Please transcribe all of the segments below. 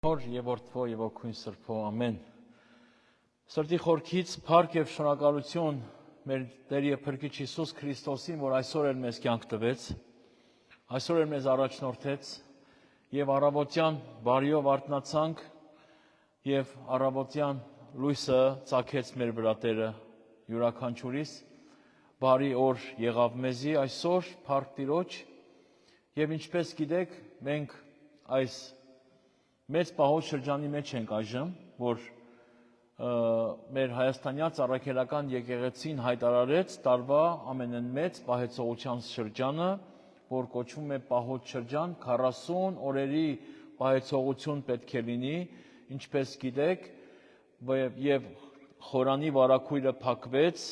Հոր եւ Որդվո եւ Օգուն Սրբո ամեն։ Սրտի խորքից փառք եւ շնորհակալություն մեր Տեր եւ Փրկիչ Հիսուս Քրիստոսին, որ այսօր էլ մեզ կյանք տվեց, այսօր էլ մեզ առաջնորդեց եւ առավոտյան բարիով արթնացանք եւ առավոտյան լույսը ծագեց մեր վրա Տերը յուրաքանչյուրիս։ Բարի օր եղավ մեզի այսօր, փառք Տիրոջ, եւ ինչպես գիտեք, մենք այս մեծ պահոց շրջանի մեջ ենք այժմ, որ մեր հայաստանյաց առաքելական եկեղեցին հայտարարեց տարվա ամենամեծ պահեցողության շրջանը, որ կոչվում է պահոց շրջան, 40 օրերի պահեցողություն պետք է լինի, ինչպես գիտեք, եւ խորանի վարակույրը փակվեց,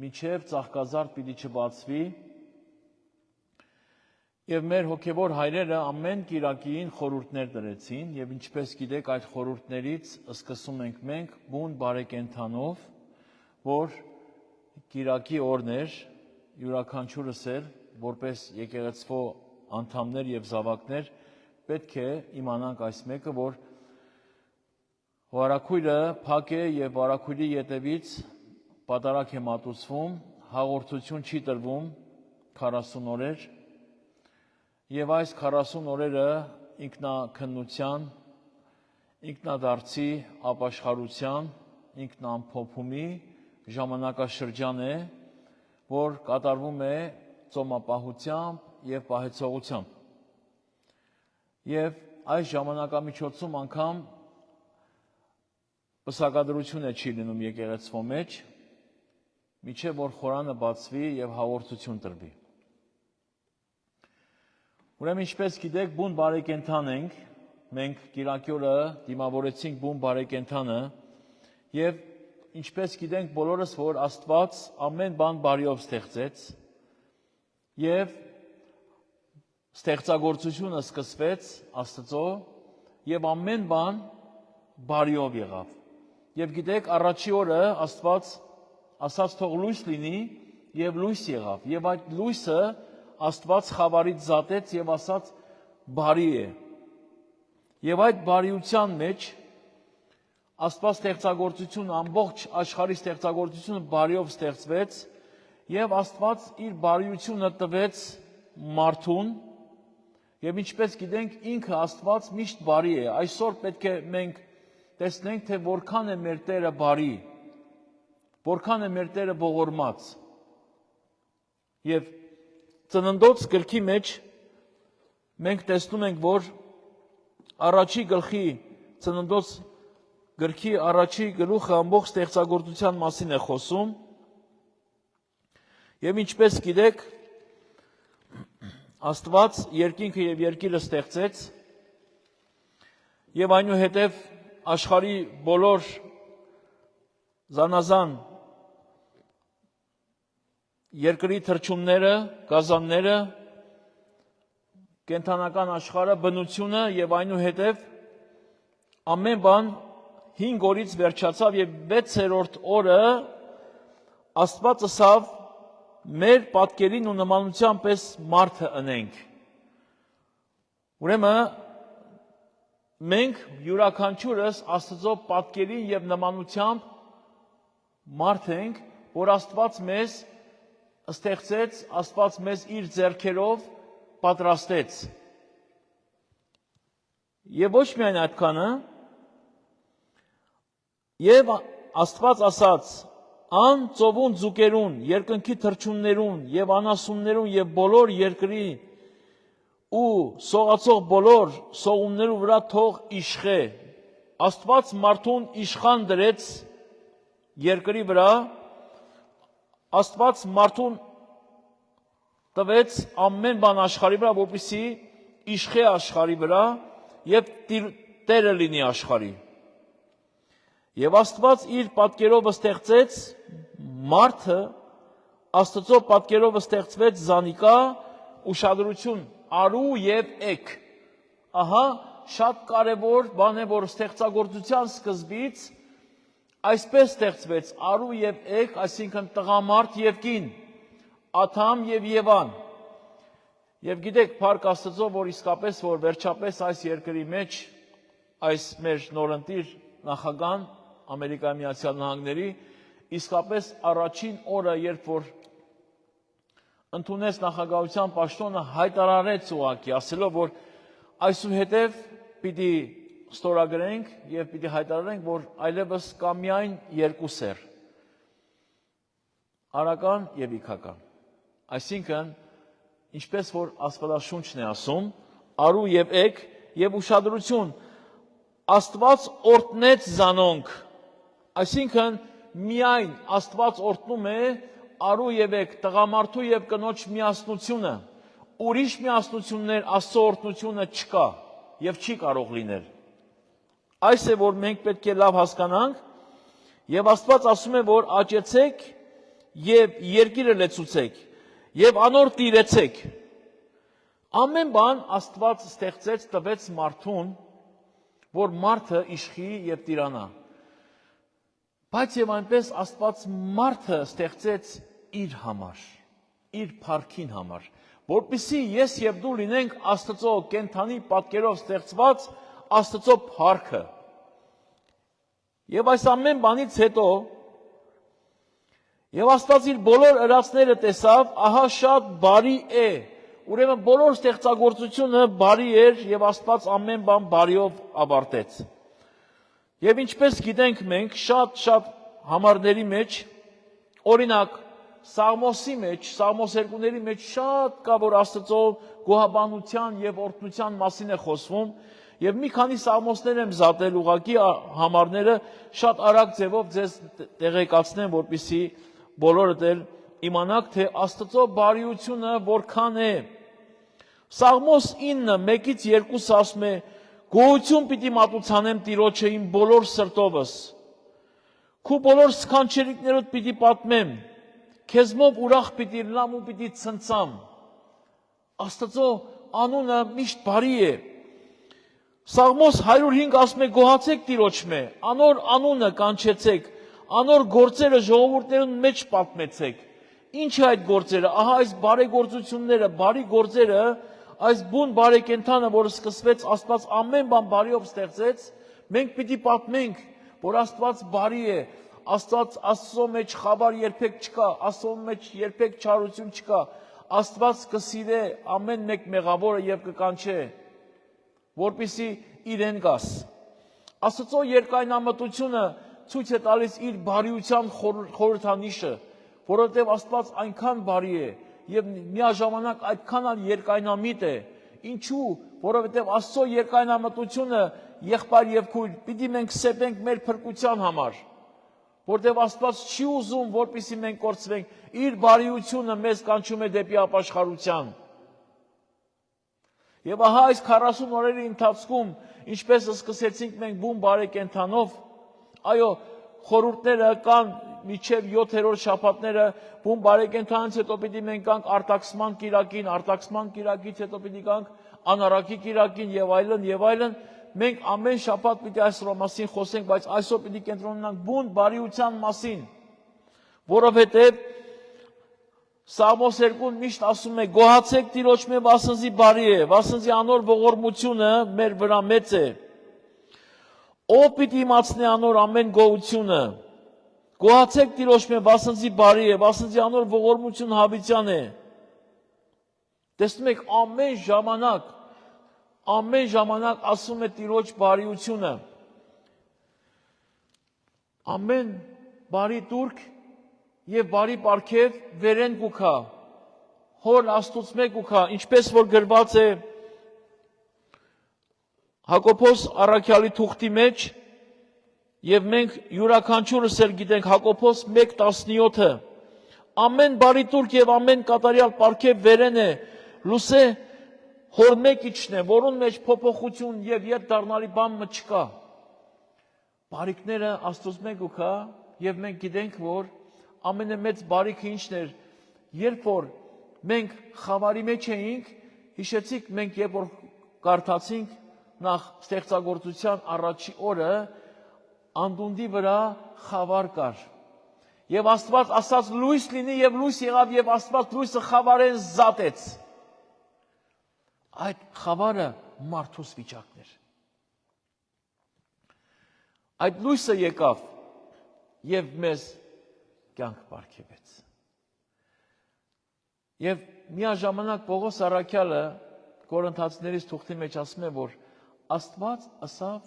մինչև ծաղկազարդ պիտի չբացվի, եւ մեր հոգեվոր հայրերը ամեն կիրակին խորհուրդներ դրեցին, եւ ինչպես գիտեք, այդ խորհուրդներից սկսում ենք մենք բուն բարեկենդանով, որ կիրակի օրն էր, յուրաքանչյուրս էլ, որպես եկեղեցվո անդամներ եւ զավակներ, պետք է իմանանք այս մեկը, որ վարակույրը փակ է եւ վարակույրի ետևից պատարագ է մատուցվում, հաղորդություն չի տրվում 40 օրեր, եւ այս 40 օրերը ինքնակնության, ինքնադարձի ապաշխարության, ինքնամփոփումի ժամանակաշրջան է, որ կատարվում է ծոմապահությամբ եւ պահեցողությամբ։ Եվ այս ժամանակամիջոցում անգամ պսակադրություն չի լինում եկեղեցվո մեջ, մինչև որ խորանը բացվի եւ հաղորդություն տրվի։ Ուրեմն ինչպես գիտեք, բուն բարեկենդան ենք, մենք կիրակի օրը դիմավորեցինք բուն բարեկենդանը եւ ինչպես գիտենք բոլորս, որ Աստված ամեն բան բարիով ստեղծեց եւ ստեղծագործությունը սկսվեց Աստծո եւ ամեն բան բարիով եղավ։ Եվ գիտեք, առաջի օրը Աստված ասաց թող լույս լինի եւ լույս եղավ եւ այդ լույսը Աստված խավարից զատեց եւ ասաց բարի է։ Եվ այդ բարիության մեջ Աստված ստեղծագործությունը, ամբողջ աշխարհի ստեղծագործությունը բարիով ստեղծվեց եւ Աստված իր բարիությունը տվեց մարդուն եւ ինչպես գիտենք, ինքը Աստված միշտ բարի է։ Այսօր պետք է մենք տեսնենք, թե որքան է մեր Տերը բարի, որքան է մեր Տերը ողորմած։ Եվ Ծննդոց գրքի մեջ մենք տեսնում ենք, որ առաջի գլխի, Ծննդոց գրքի առաջի գլուխը ամբողջ ստեղծագործության մասին է խոսում, եւ ինչպես գիտեք, Աստված երկինքը եւ երկիրը ստեղծեց, եւ այնուհետեւ աշխարհի բոլոր զանազան երկրի թռչունները, գազանները, կենդանական աշխարհը, բնությունը եւ այնուհետեւ ամեն բան 5 օրից վերջացավ եւ 6-րդ օրը Աստված ասավ մեր պատկերին ու նմանության պես մարդը ընենք։ Ուրեմն մենք յուրաքանչյուրս Աստծո պատկերին եւ նմանությամբ մարդ ենք, որ Աստված մեզ ստեղծեց, Աստված մեզ իր ձեռքերով պատրաստեց։ Եվ ոչ միայն այդքանը, եւ Աստված ասաց. «Ան ծովուն ձուկերուն, երկնքի թռչուններուն եւ անասուններուն եւ բոլոր երկրի ու սողացող բոլոր սողուններու վրա թող իշխե»։ Աստված մարդուն իշխան դրեց երկրի վրա, Աստված մարդուն տվեց ամեն բան աշխարհի վրա, որպեսզի իշխե աշխարհի վրա եւ Տերը լինի աշխարհի։ Եվ Աստված իր պատկերով ստեղծեց մարդը, Աստծո պատկերով ստեղծվեց զանիկա, ուշադրություն, արու եւ էգ։ Ահա շատ կարեւոր բան է, որ ստեղծագործության սկզբից այսպես ստեղծվեց արու եւ էգ, այսինքն տղամարդ եւ կին, Ադամ եւ Եվան։ Եվ գիտեք, փառք Աստծո, որ իսկապես, որ վերջապես այս երկրի մեջ այս մեր նորընտիր նախագահան Ամերիկայի Միացյալ Նահանգների իսկապես առաջին օրը, երբ որ ընդունեց նախագահության պաշտոնը, հայտարարեց ուղղակի, ասելով, որ այսուհետև պիտի ստորագրենք եւ պիտի հայտարարենք, որ այլևս կա միայն երկու սեր. արական եւ իգական։ Այսինքն, ինչպես որ Աստվածաշունչն է ասում, արու եւ էգ եւ ուշադրություն, Աստված օրհնեց զանոնք, այսինքն միայն Աստված օրհնում է արու եւ էգ, տղամարդու եւ կնոջ միասնությունը, ուրիշ միասնություններ Աստծո օրհնությունը չկա եւ չի կարող լինել։ Այս է, որ մենք պետք է լավ հասկանանք, եւ Աստված ասում է, որ աճեցեք եւ երկիրը լեցուցեք եւ անոր տիրեցեք։ Ամեն բան Աստված ստեղծեց, տվեց մարդուն, որ մարդը իշխի եւ տիրանա։ Բայց եւ այնպես Աստված մարդը ստեղծեց իր համար, իր փառքին համար, որպեսզի ես եւ դու լինենք Աստծո կենթանի պատկերով ստեղծված Աստծո փառքը։ Եվ այս ամեն բանից հետո եւ Աստված իր բոլոր ըրացները տեսավ, ահա շատ բարի է։ Ուրեմն բոլոր ստեղծագործությունը բարի էր եւ Աստված ամեն բան բարիով ավարտեց։ Եվ ինչպես գիտենք մենք, շատ համարների մեջ, օրինակ Սաղմոսի մեջ, Սաղմոս 2-ների մեջ շատ կա, որ Աստծո գոհաբանության եւ օրհնության մասին է խոսվում, եւ մի քանի Սաղմոսներ եմ զատել ուղակի համարները շատ արագ ձևով ձեզ տեղեկացնեմ, որպեսզի բոլորդ էլ իմանաք, թե Աստծո բարիությունը որքան է։ Սաղմոս 9:1-2 ասում է. Գոհություն պիտի մատուցանեմ Տիրոջը իմ բոլոր սրտովս, քու բոլոր սքանչելիքներդ պիտի պատմեմ, քեզմով ուրախ պիտի լինեմ ու պիտի ցնցամ։ Աստծո անունը միշտ բարի է։ Սաղմոս 105 ասում է. Գոհացեք Տիրոջը, անոր անունը կանչեցեք, անոր գործերը ժողովուրդներուն մեջ պատմեցեք։ Ինչ է այդ գործերը։ Ահա այս բարեգործությունները, բարի գործերը, այս բուն բարեկենդանը, որը սկսվեց, Աստված ամեն բան բարիով ստեղծեց, մենք պիտի պատմենք, որ Աստված բարի է, Աստծո մեջ խավար երբեք չկա, Աստծո մեջ երբեք չարություն չկա, Աստված կսիրե ամեն մեկ մեղավորը եւ կկանչե, որպեսզի իրեն գաս։ Աստծո երկայնամտությունը ցույց է տալիս իր բարիության խորհրդանիշը, որովհետև Աստված այնքան բարի է եւ միաժամանակ այդքան երկայնամիտ է։ Ինչու՞, որովհետև Աստծո երկայնամտությունը եղբայր եւ քույր պիտի մենք սեպենք մեր փրկության համար, որովհետև Աստված չի ուզում, որպեսզի մենք կորցվենք, իր բարիությունը մեզ կանչում է դեպի ապաշխարության։ Եվ ահա այս 40 օրերի ընթացքում, ինչպես սկսեցինք մենք բուն բարեկենդանով, այո, խորհուրդները կան միջև 7-րդ շաբաթները, բուն բարեկենդանից հետո պիտի մենք գանք արտաքսման կիրակին, արտաքսման կիրակից հետո պիտի գանք անարակի կիրակին եւ այլն, մենք ամեն շաբաթ պիտի այս մասին խոսենք, բայց այսօր պիտի կենտրոնանանք բուն բարիության մասին, որովհետեւ Սաղմոս 2-ն միշտ ասում է. Գոհացեք Տիրոջը, վասնզի բարի է, վասնզի անոր ողորմությունը մեր վրա մեծ է։ Ով պիտի իմացնի անոր ամեն գոհությունը։ Գոհացեք Տիրոջը, վասնզի բարի է, վասնզի անոր ողորմությունը հավիտյան է։ Տեսնում եք, ամեն ժամանակ ասում է Տիրոջ բարիությունը։ Ամեն բարի տուրք եւ բարի պարգև վերեն կուքա, հոր Աստուծմե կուքա, ինչպես որ գրված է Հակոբոս առաքյալի թուղթի մեջ, եւ մենք յուրաքանչյուրս էլ գիտենք Հակոբոս 1:17-ը, ամեն բարի տուրք եւ ամեն կատարյալ պարգև վերեն է, լուսե հոր մեկիչն է, որուն մեջ փոփոխություն եւ ետ դառնալի բան չկա։ Բարիքները Աստուծմե կուքա եւ մենք գիտենք, որ ամենամեծ բարիքը ինչն էր, երբ որ մենք խավարի մեջ էինք, հիշեցիք մենք երբ որ կարդացինք նախ ստեղծագործության առաջի օրը, անդունդի վրա խավար կար։ Եվ Աստված ասաց լույս լինի եւ լույս եղավ եւ Աստված լույսը խավարեն զատեց։ Այդ խավարը մարդուս վիճակն էր։ Այդ լույսը եկավ եւ մեզ կյանք բարգեւեց։ Եվ միաժամանակ Պողոս առաքյալը Կորինթացիներից թուղթի մեջ ասում է, որ Աստված ասավ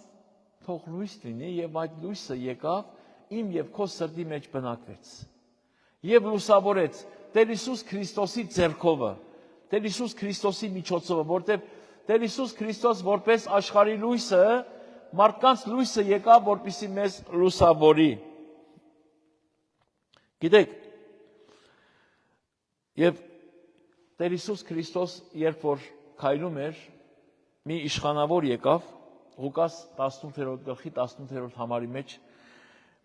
թող լույս լինի եւ այդ լույսը եկավ իմ եւ քո սրտի մեջ բնակվեց եւ լուսավորեց Տեր Հիսուս Քրիստոսի ձեռքովը, Տեր Հիսուս Քրիստոսի միջոցով, որտեղ Տեր Հիսուս Քրիստոս որպես աշխարհի լույսը, մարդկանց լույսը եկավ, որպեսզի մեզ լուսավորի։ Գիտեք, եւ Տեր Հիսուս Քրիստոս երբ որ քայլում էր, մի իշխանավոր եկավ, Ղուկաս 18-րդ գլխի 18-րդ համարի մեջ,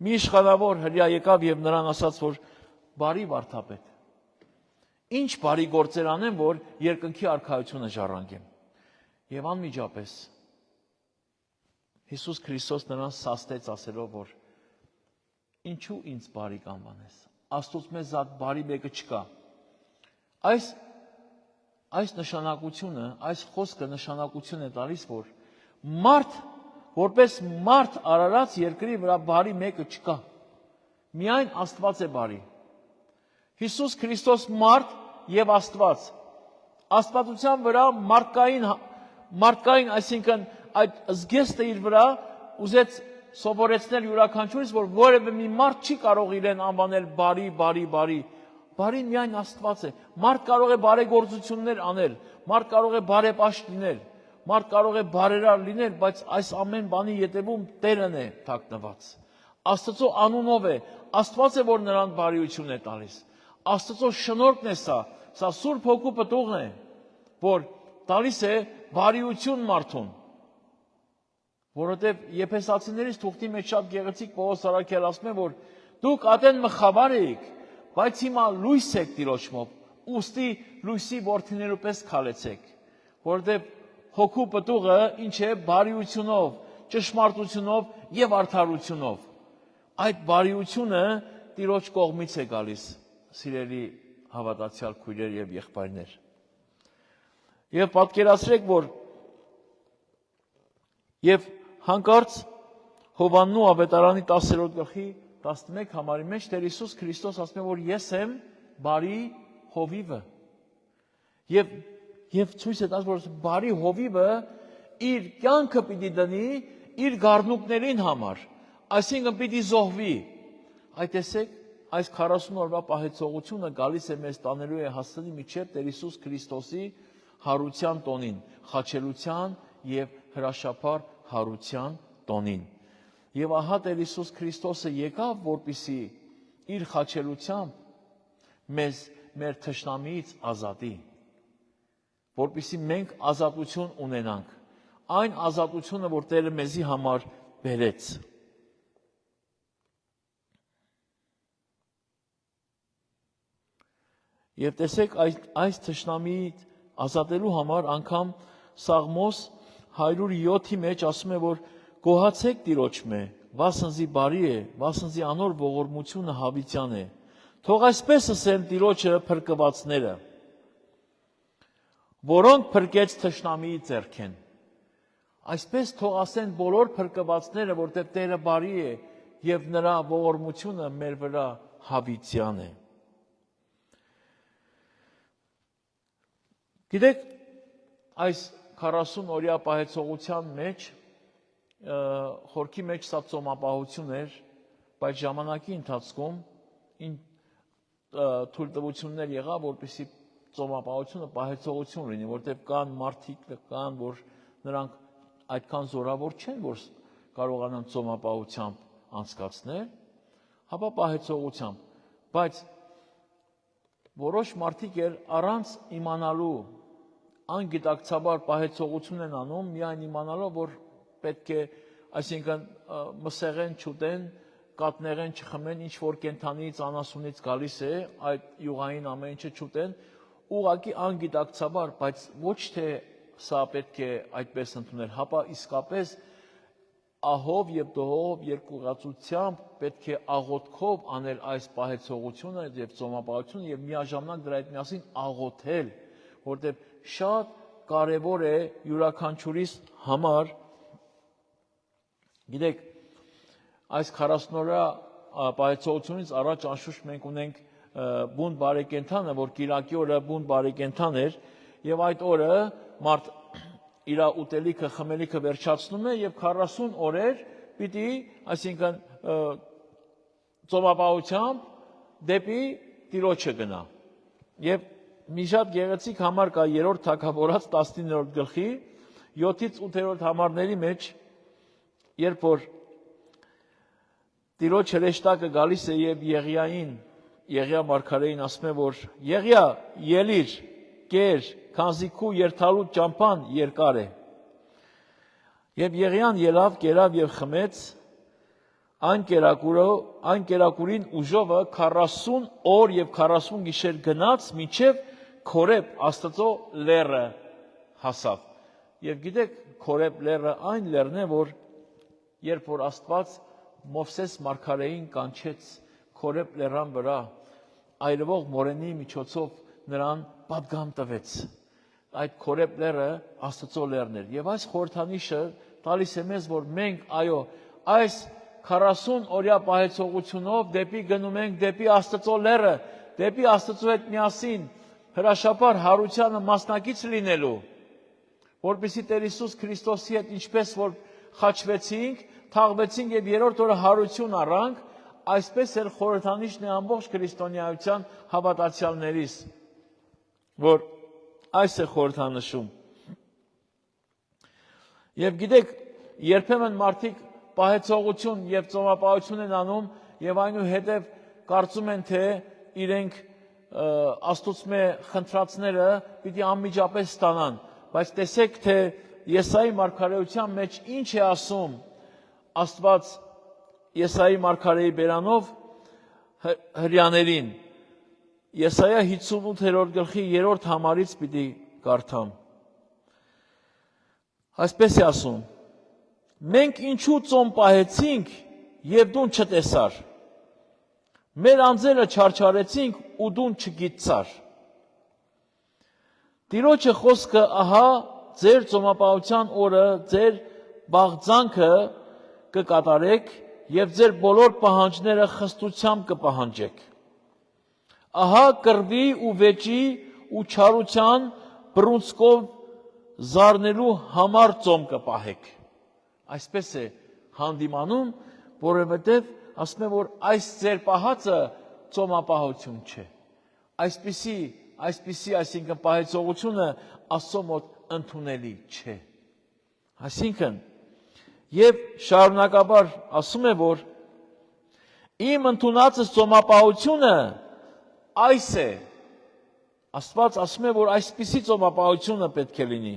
մի իշխանավոր հրյա եկավ եւ նրան ասաց, որ բարի վարդապետ, ինչ բարի գործեր անեմ, որ երկնքի արքայությունը ժառանգեմ։ Եվ անմիջապես Հիսուս Քրիստոս նրան սաստեց ասելով, որ ինչու ինձ բարի կանվանես, Աստծուց մեզ զատ բարի մեկը չկա։ Այս նշանակությունը, այս խոսքը նշանակություն է տալիս, որ մարդ, որպես մարդ արարած երկրի վրա բարի մեկը չկա։ Միայն Աստված է բարի։ Հիսուս Քրիստոս մարդ եւ Աստված։ Աստվածության վրա մարդկային, այսինքն այդ զգեստը իր վրա ուզեց սովորեցնել յուրաքանչյուրից, որ որևէ մի մարդ չի կարող իրեն անվանել բարի։ Բարին միայն Աստված է։ Մարդ կարող է բարեգործություններ անել, մարդ կարող է բարեպաշտ լինել, մարդ կարող է բարերար լինել, բայց այս ամեն բանի ետևում Տերն է թաքնված։ Աստծո անունով է, Աստված է, որ նրան բարիություն է տալիս։ Աստծո շնորհքն է սա Սուրբ Հոգու պտուղն է, որ տալիս է բարիություն մարդուն։ Որովհետև Եփեսացիներից թուղթի մեջ շատ գեղեցիկ Պողոս առաքյալ ասում է, որ դուք ատեն մխավար էիք, բայց հիմա լույս եք Տիրոջմով, ուստի լույսի որդիներու պես քալեցեք, որովհետև Հոգու պտուղը ինչ է բարիությունով, ճշմարտությունով եւ արդարությունով։ Այդ բարիությունը Տիրոջ կողմից է գալիս, սիրելի հավատացյալ քույրեր եւ եղբայրներ։ Եվ պատկերացրեք, որ եւ հանկարծ Հովաննու ավետարանի 10-րդ գլխի 11 համարի մեջ Տեր Հիսուս Քրիստոս ասում է, որ ես եմ բարի հովիվը։ Եվ ցույց է տալիս, որ բարի հովիվը իր կյանքը պիտի դնի իր գառնուկներին համար, այսինքն պիտի զոհվի։ Այդ տեսեք, այս 40 օրվա պահեցողությունը գալիս է մեզ տանելու է հասցնի միջև Տեր Հիսուս Քրիստոսի հարության տոնին, խաչելության եւ հրաշափառ հարության տոնին։ Եվ ահա Տեր Հիսուս Քրիստոսը եկավ, որպեսզի իր խաչելությամբ մեզ մեր թշնամիից ազատի, որպեսզի մենք ազատություն ունենանք, այն ազատությունը, որ Տերը մեզի համար բերեց։ Եվ տեսեք, այս թշնամիի ազատելու համար անգամ Սաղմոս 107-ի մեջ ասում է, որ գոհացեք Տիրոջմե, վասնզի բարի է, վասնզի անոր ողորմությունը հավիտյան է։ Թող այսպես ասեն Տիրոջը փրկվածները, որոնք փրկեց թշնամիի ձեռքեն։ Այսպես թող ասեն բոլոր փրկվածները, որտեղ Տերը բարի է եւ նրա ողորմությունը մեր վրա հավիտյան է։ Գիտեք, այս 40 օրյա պահեցողության մեջ խորքի մեջ սա ծոմապահություն էր, բայց ժամանակի ընթացքում թույլտվություններ եղավ, որպեսզի ծոմապահությունը պահեցողություն լինի, որտեղ կան մարդիկ կան, որ նրանք այդքան զորավոր չեն, որ կարողանան ծոմապահությամբ անցկացնել, հապա պահեցողությամբ, բայց որոշ մարդիկ առանց իմանալու անգիտակցաբար պահեցողություն են անում, միայն իմանալով, որ պետք է, այսինքն մսեղեն չուտեն, կաթնեղեն չխմեն, ինչ որ կենդանից անասունից գալիս է, այդ յուղային ամեն ինչը չուտեն, ուղղակի անգիտակցաբար, բայց ոչ թե սա պետք է այդպես ընդունել, հապա իսկապես ահով եւ դողով երկուղացությամբ պետք է աղոթքով անել այս պահեցողությունը եւ ծոմապահությունը եւ միաժամանակ դրա հետ միասին աղոթել, որտեղ շատ կարևոր է յուրաքանչյուրիս համար։ Գիտեք, այս 40 օրյա պահեցողությունից առաջ անշուշտ մենք ունենք բուն բարեկենդանը, որ կիրակի օրը բուն բարեկենդան էր, եւ այդ օրը մարդ իր ուտելիքը, խմելիքը վերջացնում է եւ 40 օրեր պիտի, այսինքն ծոմապահությամբ դեպի Տիրոջը գնա։ Եվ մի շատ գեղեցիկ համար կա 3-րդ Թագավորաց 19-րդ գլխի 7-ից 8-րդ համարների մեջ, երբ որ Տիրոջ հրեշտակը գալիս է եւ Եղիա մարգարեին ասում է, որ Եղիա, ելիր, կեր, քանզի քու երթալու ճամփան երկար է։ Եվ Եղիան ելավ, կերավ եւ խմեց այն կերակուրին ուժովը 40 օր եւ 40 գիշեր գնաց մինչեւ Քորեբ Աստծո լեռը հասավ։ Եվ գիտեք, Քորեբ լեռը այն լեռն է, որ երբ որ Աստված Մովսես մարգարեին կանչեց Քորեբ լեռան վրա, այրվող մորենի միջոցով նրան պատգամ տվեց։ Այդ Քորեբ լեռը Աստծո լեռն էր։ Եվ այս խորհրդանիշը տալիս է մեզ, որ մենք, այո, այս 40 օրյա պահեցողությունով դեպի գնում ենք դեպի Աստծո լեռը, դեպի Աստծո հետ միասին հրաշափար հարությանը մասնակից լինելու, որպեսզի Տեր Հիսուս Քրիստոսի հետ ինչպես որ խաչվեցինք, թաղվեցինք եւ երրորդ օրը հարություն առանք, այսպես էլ խորհրդանիշն է ամբողջ քրիստոնեայության հավատացյալներիս, որ այս է խորհրդանշում։ Եվ գիտեք, երբեմն մարդիկ պահեցողություն եւ ծոմապահություն են անում եւ այնուհետեւ կարծում են, թե իրենք Աստծո խնդրածները պիտի անմիջապես ստանան, բայց տեսեք, թե Եսայի մարգարեության մեջ ինչ է ասում Աստված Եսայի մարգարեի բերանով հրյաներին։ Եսայա 58-րդ գլխի 3-րդ համարից պիտի կարդամ։ Այսպես է ասում. մենք ինչու ծոմ պահեցինք եւ դուն չտեսար, մեր անձերը չարչարեցինք ու դուն չգիտցար։ Տիրոջը խոսքը ահա ձեր ծոմապահության օրը ձեր բաղձանքը կկատարեք եւ ձեր բոլոր պահանջները խստությամբ կպահանջեք։ Ահա կռվի ու վեճի ու չարության բռունցքով զարնելու համար ծոմ կպահեք։ Այսպես է հանդիմանում, որովհետև ասում է, որ այս ձեր պահածը ծոմապահություն չէ։ Այսինքն պահեցողությունը Աստծո մոտ ընդունելի չէ։ Այսինքն, եւ շարունակաբար ասում է, որ իմ ընդունածս ծոմապահությունը այս է։ Աստված ասում է, որ այսպիսի ծոմապահությունը պետք է լինի։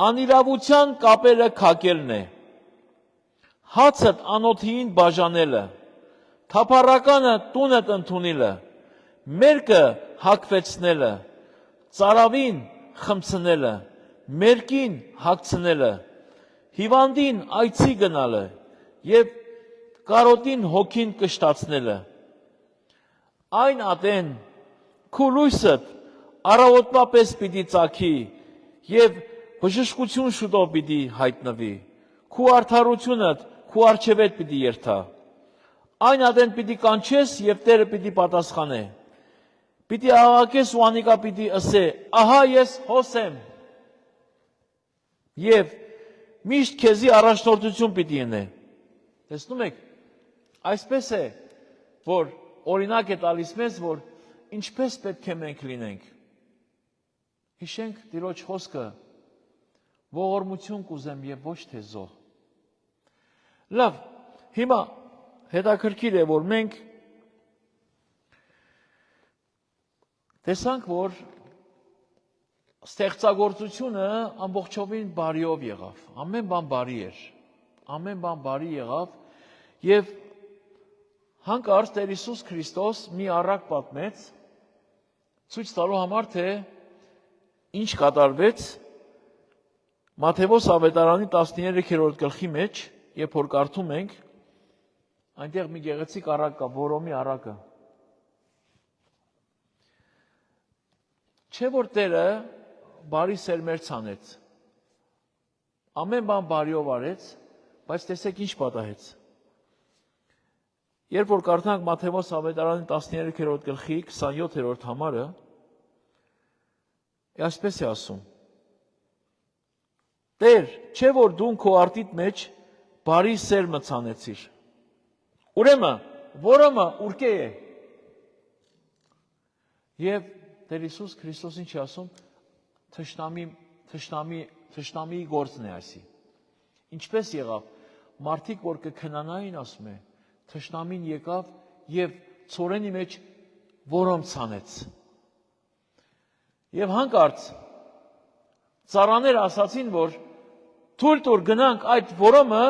Անիրավության կապերը քակելն է, հացդ անոթիին բաժանելը, թափառականը տունդ ընդունելը, մերկը հագվեցնելը, ծարավին խմցնելը, մերկին հագցնելը, հիվանդին այցի գնալը եւ կարոտին հոգին կշտացնելը։ Այն ատեն քու լույսդ առավոտվա պես պիտի ծագի եւ բժշկություն շուտով պիտի հայտնվի, քու արդարությունդ քու առջևետ պիտի երթա։ Այն ատեն պիտի կանչես եւ Տերը պիտի պատասխանե։ Պիտի աղաղակես ու անիկա պիտի ասե. ահա ես հոս եմ։ Եվ միշտ քեզի առաջնորդություն պիտի ունե։ Տեսնում եք, այսպես է, որ օրինակ է տալիս մեզ, որ ինչպես պետք է մենք լինենք։ Հիշենք Տիրոջ խոսքը, ողորմություն կուզեմ եւ ոչ թե զոհ։ Լավ, հիմա հետաքրքիր է, որ մենք տեսանք, որ ստեղծագործությունը ամբողջովին բարիով եղավ, ամեն բան բարի էր, ամեն բան բարի եղավ եւ հանկարծ Տեր Հիսուս Քրիստոս մի առակ պատմեց, ցույց տալու համար, թե ինչ կատարվեց Մատթեոս ավետարանի 13-րդ գլխի մեջ, երբ որ կարդում ենք, այնտեղ մի գեղեցիկ առակ կա, որոմի առակը։ Չէ որ Տերը բարի սերմեր ցանեց, ամեն բան բարիով արեց, Բայց տեսեք ինչ պատահեց։ Երբ որ կարդանք Մատթեոս ավետարանի 13-րդ գլխի 27-րդ համարը, այսպես է ասում. Տեր, չէ որ դու քո արտիդ մեջ բարի սեր մցանեցիր։ Ուրեմն, որոմը ուրկե է։ Եվ Տեր Հիսուս Քրիստոսն ինչ է ասում, թշնամիի գործն է այսի։ Ինչպես եղավ, մարդիկ որ կքնանային, ասում է, թշնամին եկավ եւ ցորենի մեջ որոմ ցանեց։ Եվ հանկարծ ծառաները ասացին, որ թույլ տուր գնանք այդ որոմը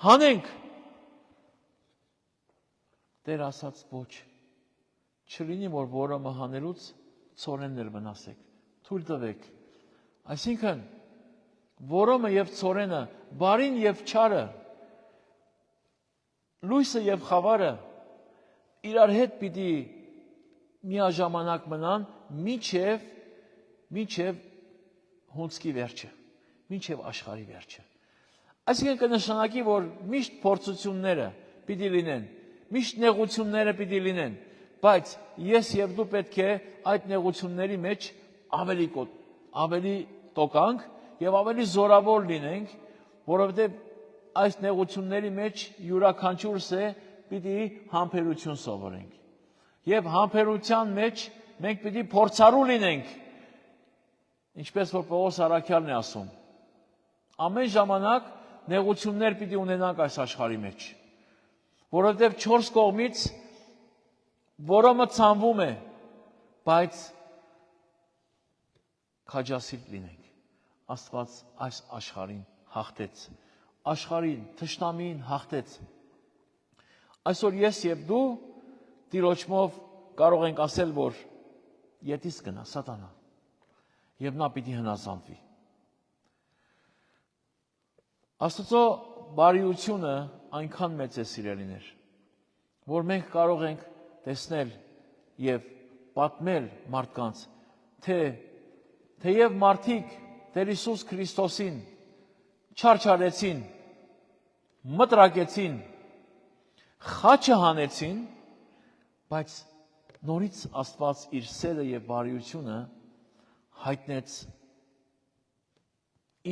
հանենք։ Տեր ասաց ոչ, չլինի որ որոմը հանելուց ցորեններ վնասեք, թույլ տվեք։ Այսինքն որոմը եւ ցորենը, բարին եւ չարը, լույսը եւ խավարը իրար հետ պիտի միաժամանակ մնան մինչև հունցքի վերջը, մինչև աշխարհի վերջը։ Այսինքն կնշանակի, որ միշտ փորձությունները պիտի լինեն, միշտ նեղությունները պիտի լինեն, բայց ես եւ դու պետք է այդ նեղությունների մեջ ավելի տոկանք եւ ավելի զորավոր լինենք, որովհետեւ այս նեղությունների մեջ յուրաքանչյուրս է պիտի համբերություն սովորենք։ Եվ համբերության մեջ մենք պիտի փորձառու լինենք, ինչպես որ Պողոս առաքյալն է ասում։ Ամեն ժամանակ նեղություններ պիտի ունենանք այս աշխարհի մեջ, որովհետև 4 կողմից որոմը ցանվում է, բայց քաջասիրտ լինենք։ Աստված այս աշխարհին հաղթեց, աշխարհին, թշնամին հաղթեց։ Այսօր ես եւ դու Տիրոջմով կարող ենք ասել, որ ետից գնա սատանա եւ նա պիտի հնազանդվի։ Աստծո բարիությունը այնքան մեծ է, սիրելիներ, որ մենք կարող ենք տեսնել եւ պատմել մարդկանց, թեև մարդիկ Տեր Հիսուս Քրիստոսին չարչարեցին, մտրակեցին, խաչը հանեցին, բայց նորից Աստված իր սերը եւ բարիությունը հայտնեց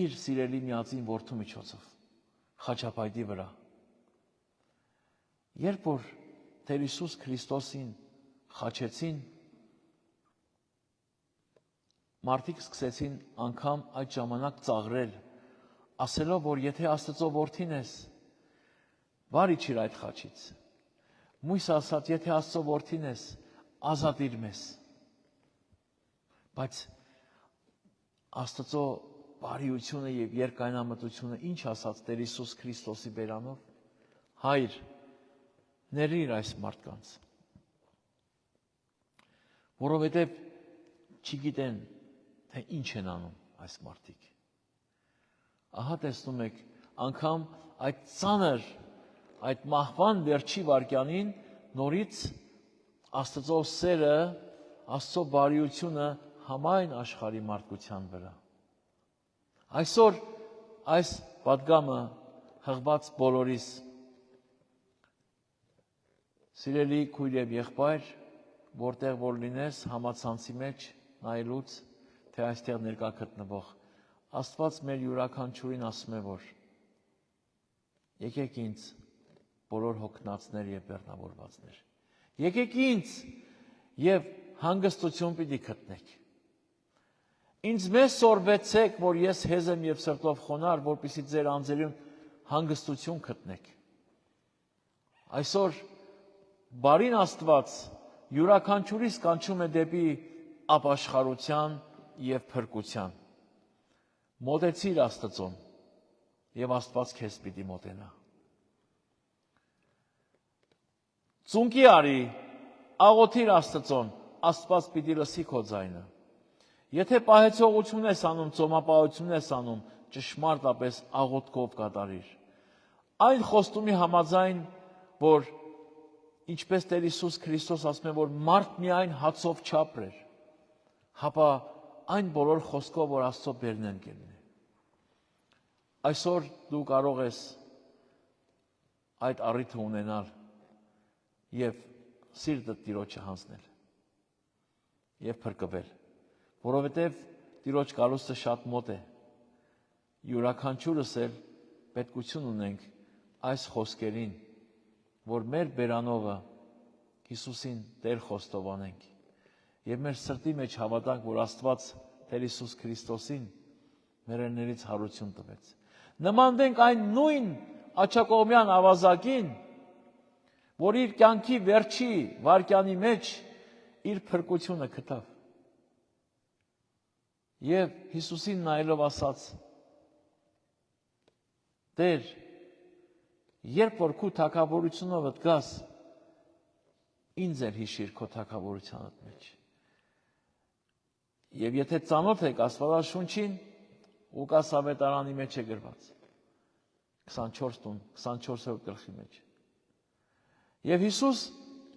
իր սիրելի միածին որդու միջոցով խաչապայտի վրա։ Երբ որ Տեր Հիսուս Քրիստոսին խաչեցին, մարդիկ սկսեցին անգամ այդ ժամանակ ծաղրել, ասելով, որ եթե Աստծո որդին ես, վար իջիր այդ խաչից։ Մույսը ասաց, եթե Աստծո որդին ես, ազատիր մեզ։ Բայց Աստծո բարիությունը եւ երկայնամտությունը ինչ ասաց Տեր Հիսուս Քրիստոսի բերանով։ Հայր, ներիր այս մարդկանց, որովհետեւ չգիտեն, թե ինչ են անում այս մարդիկ։ Ահա տեսնում եք, անգամ այդ ծանր, այդ մահվան վերջի վայրկյանին նորից Աստծո սերը, Աստծո բարիությունը համայն աշխարհի մարդկության վրա։ Այսօր այս պատգամը հղված բոլորիս, սիրելի քույր եւ եղբայր, որտեղ որ լինես համացանցի մեջ նայելուց, թե այստեղ ներկա գտնվող, Աստված մեր յուրաքանչյուրին ասում է, որ եկեք ինձ բոլոր հոգնածներ եւ բեռնավորվածներ։ Եկեք ինձ եւ հանգստություն պիտի գտնեք։ Ինձ մեզ սորվեցեք, որ ես հեզ եմ եւ սրտով խոնար, որպեսզի ձեր անձերում հանգստություն գտնեք։ Այսօր բարին Աստված յուրաքանչյուրիս կանչում է դեպի ապաշխարության եւ փրկության։ Մոտեցիր Աստծուն եւ Աստված քեզ պիտի մոտենա։ Ծունկի արի, աղոթիր Աստծուն, Աստված պիտի լսի քո ձայնը։ Եթե պահեցողություն ես անում, ծոմապահություն ես անում, ճշմարտապես աղոթքով կատարիր։ Այն խոստումի համաձայն, որ ինչպես Տեր Հիսուս Քրիստոս ասում է, որ մարդ միայն հացով չապրեր, հապա այն բոլոր խոսքով, որ Աստծո բերնեն կլինի։ Այսօր դու կարող ես այդ առիթը ունենալ եւ սիրտը Տիրոջը հանձնել եւ փրկվել, որովհետեւ Տիրոջ գալուստը շատ մոտ է։ Յուրաքանչյուրս էլ պետքություն ունենք այս խոսքերին, որ մեր բերանովը Հիսուսին Տեր խոստովանենք եւ մեր սրտի մեջ հավատանք, որ Աստված Տեր Հիսուս Քրիստոսին մերերներից հարություն տվեց։ Նմանվենք այն նույն աջակողմյան ավազակին, որ իր կյանքի վերջի վարկյանի մեջ իր փրկությունը գտավ։ Եվ Հիսուսին նայելով ասաց. Տեր, երբ որ քո թագավորությունով գաս, ինձ էլ հիշիր քո թագավորությանդ մեջ։ Եվ եթե ծանոթ եք Աստվածաշունչին, Ղուկաս ավետարանի մեջ է գրված 24-րդ գլխի մեջ։ Եվ Հիսուս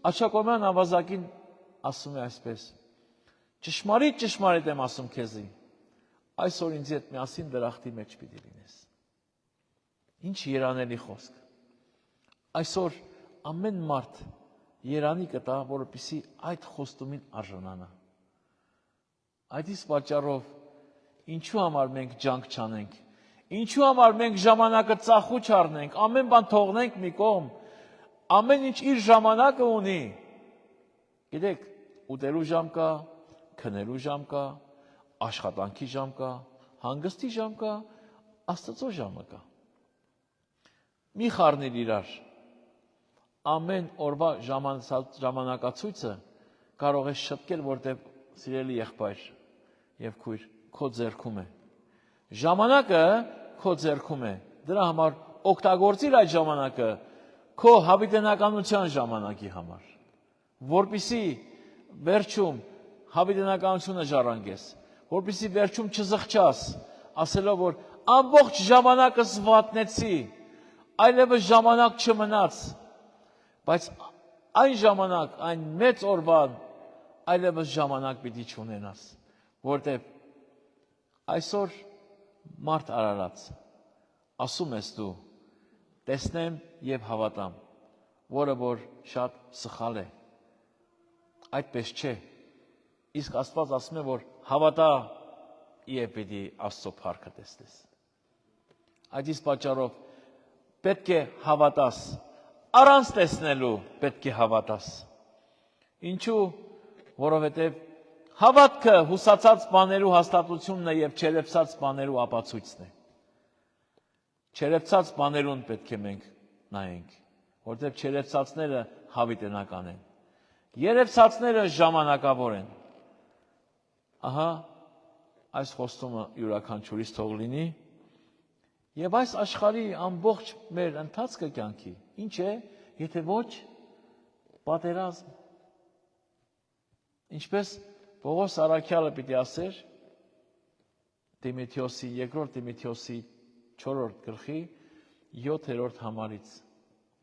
աջակողմյան ավազակին ասում է այսպես. ճշմարիտ եմ ասում քեզի, այսօր ինձ հետ միասին դրախտի մեջ պիտի լինես։ Ինչ երանելի խոսք։ Այսօր ամեն մարդ երանի կտա, որպեսզի այդ խոստումին արժանանա։ Այդից պատճառով ինչու համար մենք ջանք չանենք, ինչու համար մենք ժամանակը ծախու չառնենք, ամեն բան թողնենք մի կողմ, ամեն ինչ իր ժամանակը ունի։ Գիտեք, ուտելու ժամ կա, քնելու ժամ կա, աշխատանքի ժամ կա, հանգստի ժամ կա, Աստծո ժամը կա։ Մի խառնիր իրար։ Ամեն օրվա ժամանակացույցը կարող է շտկել, որտեղ սիրելի եղբայր եւ քույր քո ձեռքում է։ Ժամանակը քո ձեռքում է։ Դրա համար օգտագործիր այդ ժամանակը քո հավիտենականության ժամանակի համար, որպեսզի վերջում հավիտենականությունը ժառանգես, որպեսզի վերջում չզղջաս, ասելով, որ ամբողջ ժամանակս վատնեցի, այլևս ժամանակ չմնաց, բայց այն ժամանակ, այն մեծ օրվան, այլևս ժամանակ պիտի չունենաս, որտեղ այսօր մարդ արարած, ասում ես դու, տեսնեմ եւ հավատամ, որը որ շատ սխալ է, այդպես չէ, իսկ Աստված ասում է, որ հավատա եւ պիտի Աստծո փառքը տեսնես։ Այդից պատճառով պետք է հավատաս, առանց տեսնելու պետք է հավատաս։ Ինչու, որովհետև հավատքը հուսացած բաներու հաստատությունն է եւ չերևցած բաներու ապացույցն է։ Չերևցած բաներուն պետք է մենք նայենք, որտեղ չերևցածները հավիտենական են։ Երևցածները ժամանակավոր են։ Ահա այս խոստումը յուրաքանչյուրից թող լինի եւ այս աշխարհի ամբողջ մեր ընթացքը կյանքի ինչ է, եթե ոչ պատերազմ։ Ինչպես Պողոս Առաքյալը պիտի ասեր Տիմոթեոսի 2 Տիմոթեոսի 4-րդ գլխի 7-րդ համարից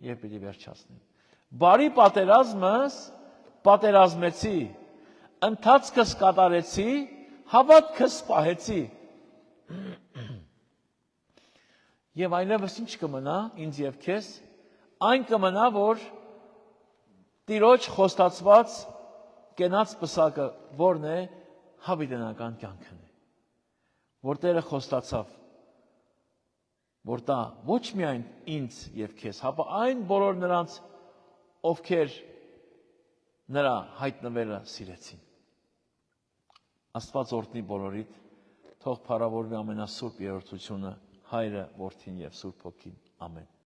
եւ պիտի վերջացնեմ։ Բարի պատերազմս պատերազմեցի, ընթացքս կատարեցի, հավատքս պահեցի։ Եվ այլևս ինչ կմնա ինձ եւ քեզ, այն կմնա, որ Տիրոջ խոստացված կենաց պսակը որն է, հավիտենական կյանքն է, որ Տերը խոստացավ, որ դա ոչ միայն ինձ եւ քեզ, հապա այն բոլոր նրանց, ովքեր նրա հայտնվելը սիրեցին։ Աստված օրհնի բոլորիդ, թող փառավորվի ամենասուրբ երրորդությունը, Հայրը, Որդին եւ Սուրբ Հոգին։ Ամեն։